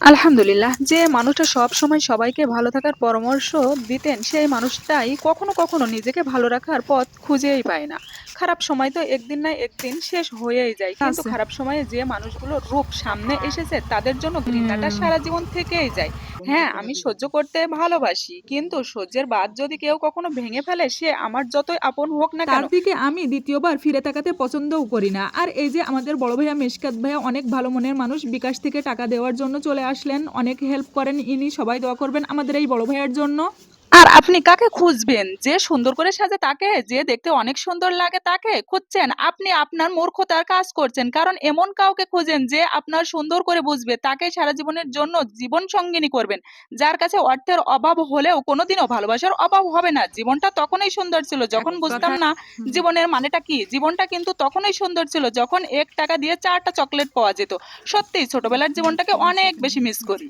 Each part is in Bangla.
আলহামদুলিল্লাহ। যে মানুষটা সবসময় সবাইকে ভালো থাকার পরামর্শ দিতেন, সেই মানুষটাই কখনো, কখনো নিজেকে ভালো রাখার পথ খুঁজেই পায় না। খারাপ সময় তো একদিন না একদিন শেষ হয়েই যায়। কিন্তু আছে। খারাপ সময়ে যে মানুষগুলোর রূপ সামনে এসেছে, তাদের জন্য ঘৃণাটা হুম। সারা জীবন থেকেই যায়। হ্যাঁ, আমি সহ্য করতে ভালোবাসি। কিন্তু সহ্যের বাঁধ যদি কেউ কখনো ভেঙে ফেলে, সে আমার যতই আপন হোক না কেন। তার দিকে আমি দ্বিতীয়বার ফিরে তাকাতে পছন্দও করি না। আর এই যে আমাদের বড় ভাইয়া মেশকাত ভাইয়া অনেক ভালো মনের মানুষ। বিকাশ থেকে টাকা দেওয়ার জন্য চলে আসলেন। অনেক হেল্প করেন ইনি। সবাই দোয়া করবেন আমাদের এই বড় ভাইয়ার জন্য। আর আপনি কাকে খুঁজবেন? যে সুন্দর করে সাজে তাকে? যে দেখতে অনেক সুন্দর লাগে তাকে খুঁজছেন? আপনি আপনার মূর্খতার কাজ করছেন। কারণ এমন কাউকে খোঁজেন যে আপনার সুন্দর করে বুঝবে, তাকেই সারা জীবনের জন্য জীবন সঙ্গিনী করবেন। যার কাছে অর্থের অভাব হলেও কোনোদিনও ভালোবাসার অভাব হবে না। জীবনটা তখনই সুন্দর ছিল এক যখন বুঝতাম কথায় না হুম। জীবনের মানেটা কি। জীবনটা কিন্তু তখনই সুন্দর ছিল যখন ৳১ দিয়ে ৪ টা চকলেট পাওয়া যেত। সত্যিই ছোটবেলার জীবনটাকে অনেক বেশি মিস করি।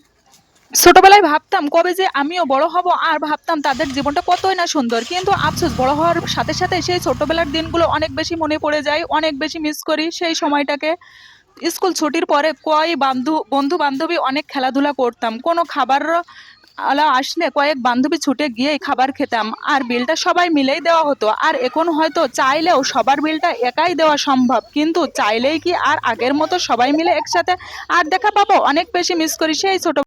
ছোটবেলায় ভাবতাম কবে যে আমিও বড় হব, আর ভাবতাম তাদের জীবনটা কতই না সুন্দর। কিন্তু আফসোস, বড় হওয়ার সাথে সাথে সেই ছোটবেলার দিনগুলো অনেক বেশি মনে পড়ে যায়, অনেক বেশি মিস করি সেই সময়টাকে। স্কুল ছুটির পরে কয় বন্ধু বান্ধবী অনেক খেলাধুলা করতাম। কোনো খাবার আলা আসলে কয়েক বান্ধবী ছুটে গিয়েই খাবার খেতাম, আর বিলটা সবাই মিলেই দেওয়া হতো। আর এখন হয়তো চাইলেও সবার বিলটা একাই দেওয়া সম্ভব, কিন্তু চাইলেই কি আর আগের মতো সবাই মিলে একসাথে আর দেখা পাবো? অনেক বেশি মিস করি সেই ছোট